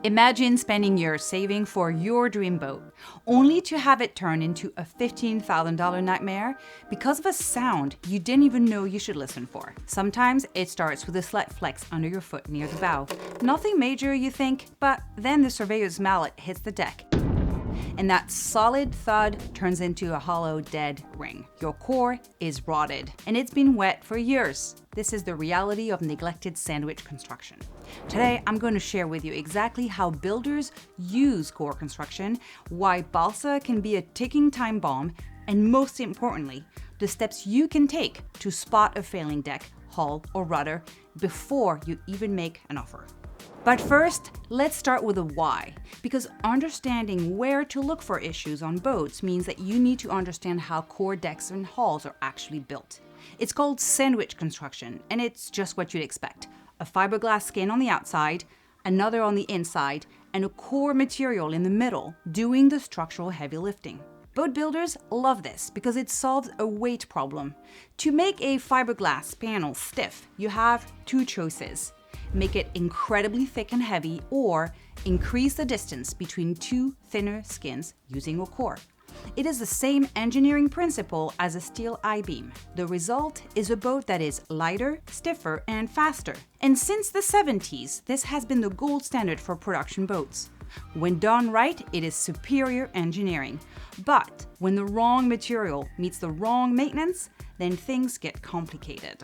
Imagine spending years saving for your dream boat, only to have it turn into a $15,000 nightmare because of a sound you didn't even know you should listen for. Sometimes it starts with a slight flex under your foot near the bow. Nothing major, you think, but then the surveyor's mallet hits the deck, and that solid thud turns into a hollow, dead ring. Your core is rotted, and it's been wet for years. This is the reality of neglected sandwich construction. Today, I'm going to share with you exactly how builders use core construction, why Balsa can be a ticking time bomb, and most importantly, the steps you can take to spot a failing deck, hull, or rudder before you even make an offer. But first, let's start with the why, because understanding where to look for issues on boats means that you need to understand how core decks and hulls are actually built. It's called sandwich construction, and it's just what you'd expect. A fiberglass skin on the outside, another on the inside, and a core material in the middle doing the structural heavy lifting. Boat builders love this because it solves a weight problem. To make a fiberglass panel stiff, you have two choices. Make it incredibly thick and heavy, or increase the distance between two thinner skins using a core. It is the same engineering principle as a steel I-beam. The result is a boat that is lighter, stiffer, and faster. And since the 70s, this has been the gold standard for production boats. When done right, it is superior engineering. But when the wrong material meets the wrong maintenance, then things get complicated.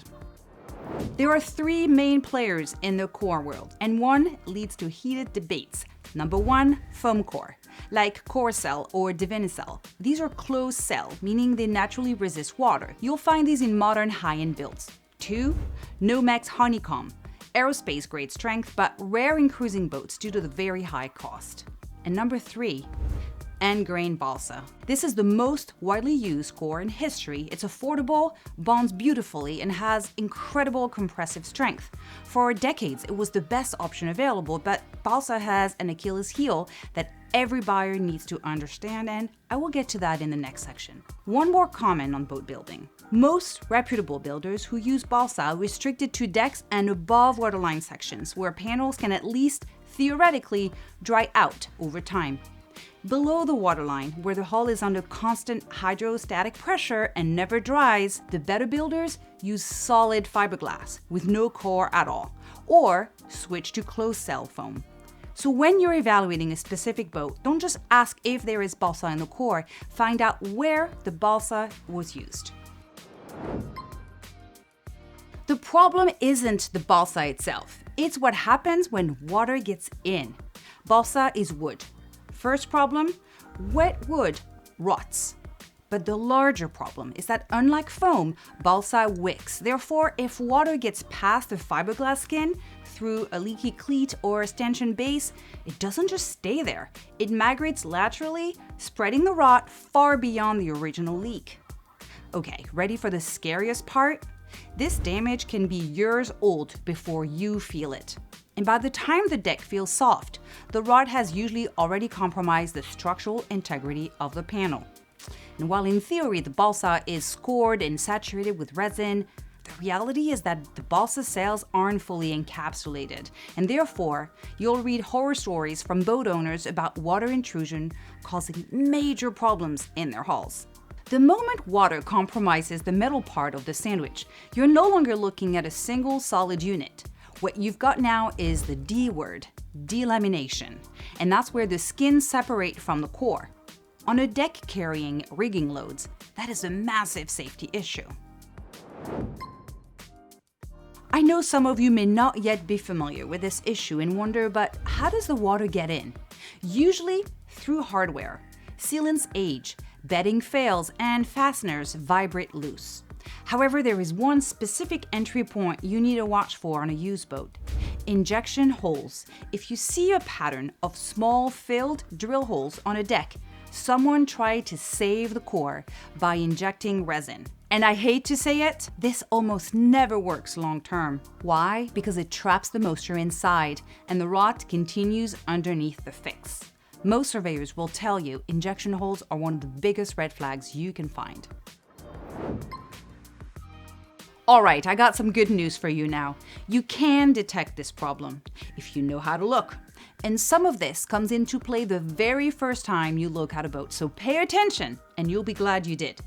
There are three main players in the core world, and one leads to heated debates. Number one, foam core, like Corcel or Divinicel. These are closed cell, meaning they naturally resist water. You'll find these in modern high-end builds. Two, Nomex honeycomb, aerospace grade strength, but rare in cruising boats due to the very high cost. And number three, end grain balsa. This is the most widely used core in history. It's affordable, bonds beautifully, and has incredible compressive strength. For decades, it was the best option available, but balsa has an Achilles heel that every buyer needs to understand, and I will get to that in the next section. One more comment on boat building. Most reputable builders who use balsa restrict it to decks and above waterline sections, where panels can at least theoretically dry out over time. Below the waterline, where the hull is under constant hydrostatic pressure and never dries, the better builders use solid fiberglass with no core at all, or switch to closed cell foam. So when you're evaluating a specific boat, don't just ask if there is balsa in the core, find out where the balsa was used. The problem isn't the balsa itself, it's what happens when water gets in. Balsa is wood. First problem, wet wood rots. But the larger problem is that unlike foam, balsa wicks. Therefore, if water gets past the fiberglass skin through a leaky cleat or stanchion base, it doesn't just stay there. It migrates laterally, spreading the rot far beyond the original leak. Okay, ready for the scariest part? This damage can be years old before you feel it. And by the time the deck feels soft, the rot has usually already compromised the structural integrity of the panel. And while in theory the balsa is scored and saturated with resin, the reality is that the balsa cells aren't fully encapsulated, and therefore you'll read horror stories from boat owners about water intrusion causing major problems in their hulls. The moment water compromises the metal part of the sandwich, you're no longer looking at a single solid unit. What you've got now is the D word, delamination, and that's where the skins separate from the core. On a deck carrying rigging loads, that is a massive safety issue. I know some of you may not yet be familiar with this issue and wonder, but how does the water get in? Usually through hardware. Sealants age, bedding fails, and fasteners vibrate loose. However, there is one specific entry point you need to watch for on a used boat: injection holes. If you see a pattern of small filled drill holes on a deck, someone tried to save the core by injecting resin. And I hate to say it, this almost never works long term. Why? Because it traps the moisture inside and the rot continues underneath the fix. Most surveyors will tell you injection holes are one of the biggest red flags you can find. All right, I got some good news for you now. You can detect this problem if you know how to look. And some of this comes into play the very first time you look at a boat, so pay attention and you'll be glad you did.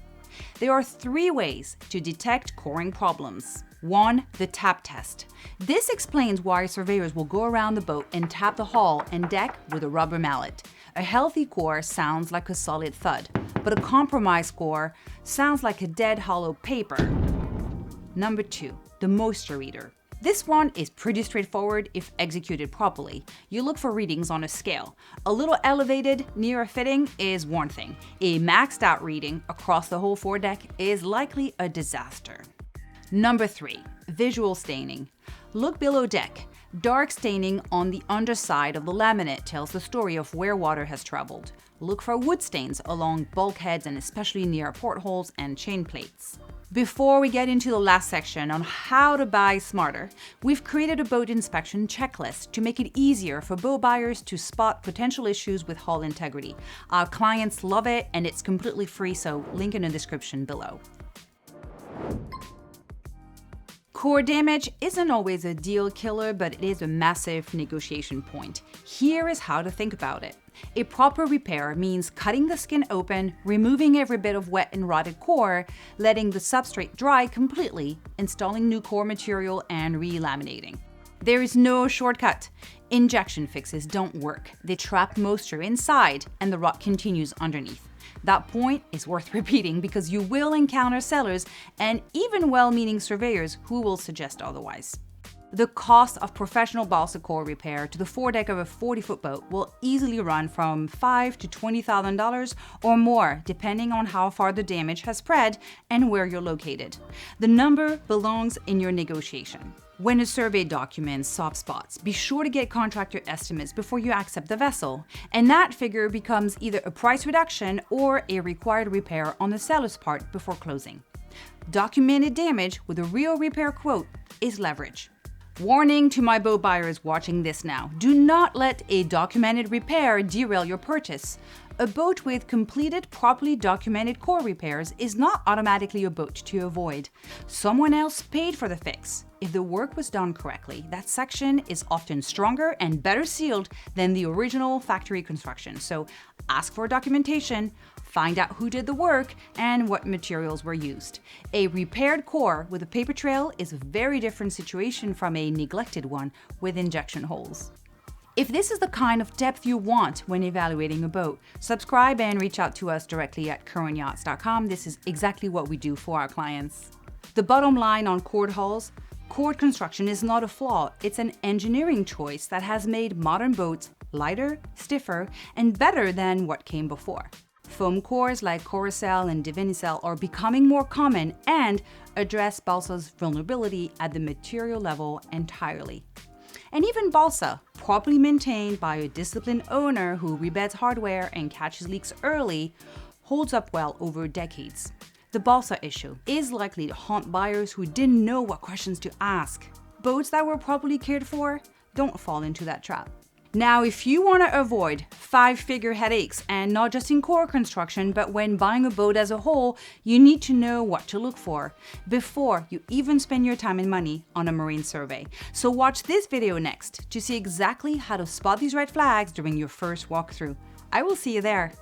There are 3 ways to detect coring problems. 1. The tap test. This explains why surveyors will go around the boat and tap the hull and deck with a rubber mallet. A healthy core sounds like a solid thud, but a compromised core sounds like a dead hollow paper. Number 2. The moisture reader. This one is pretty straightforward if executed properly. You look for readings on a scale. A little elevated near a fitting is one thing. A maxed out reading across the whole foredeck is likely a disaster. Number 3. Visual staining. Look below deck. Dark staining on the underside of the laminate tells the story of where water has traveled. Look for wood stains along bulkheads and especially near portholes and chain plates. Before we get into the last section on how to buy smarter, we've created a boat inspection checklist to make it easier for boat buyers to spot potential issues with hull integrity. Our clients love it and it's completely free, so link in the description below. Core damage isn't always a deal killer, but it is a massive negotiation point. Here is how to think about it. A proper repair means cutting the skin open, removing every bit of wet and rotted core, letting the substrate dry completely, installing new core material, and re-laminating. There is no shortcut. Injection fixes don't work. They trap moisture inside and the rot continues underneath. That point is worth repeating because you will encounter sellers and even well-meaning surveyors who will suggest otherwise. The cost of professional balsa core repair to the foredeck of a 40-foot boat will easily run from $5,000 to $20,000 or more, depending on how far the damage has spread and where you're located. The number belongs in your negotiation. When a survey documents soft spots, be sure to get contractor estimates before you accept the vessel, and that figure becomes either a price reduction or a required repair on the seller's part before closing. Documented damage with a real repair quote is leverage. Warning to my boat buyers watching this now, do not let a documented repair derail your purchase. A boat with completed, properly documented core repairs is not automatically a boat to avoid. Someone else paid for the fix. If the work was done correctly, that section is often stronger and better sealed than the original factory construction. So ask for documentation, find out who did the work and what materials were used. A repaired core with a paper trail is a very different situation from a neglected one with injection holes. If this is the kind of depth you want when evaluating a boat, subscribe and reach out to us directly at currentyachts.com. This is exactly what we do for our clients. The bottom line on cord hulls: cord construction is not a flaw, it's an engineering choice that has made modern boats lighter, stiffer, and better than what came before. Foam cores like Coracel and Divinicel are becoming more common and address Balsa's vulnerability at the material level entirely. And even Balsa, properly maintained by a disciplined owner who rebeds hardware and catches leaks early, holds up well over decades. The Balsa issue is likely to haunt buyers who didn't know what questions to ask. Boats that were properly cared for don't fall into that trap. Now, if you want to avoid 5-figure headaches, and not just in core construction, but when buying a boat as a whole, you need to know what to look for before you even spend your time and money on a marine survey. So watch this video next to see exactly how to spot these red flags during your first walkthrough. I will see you there.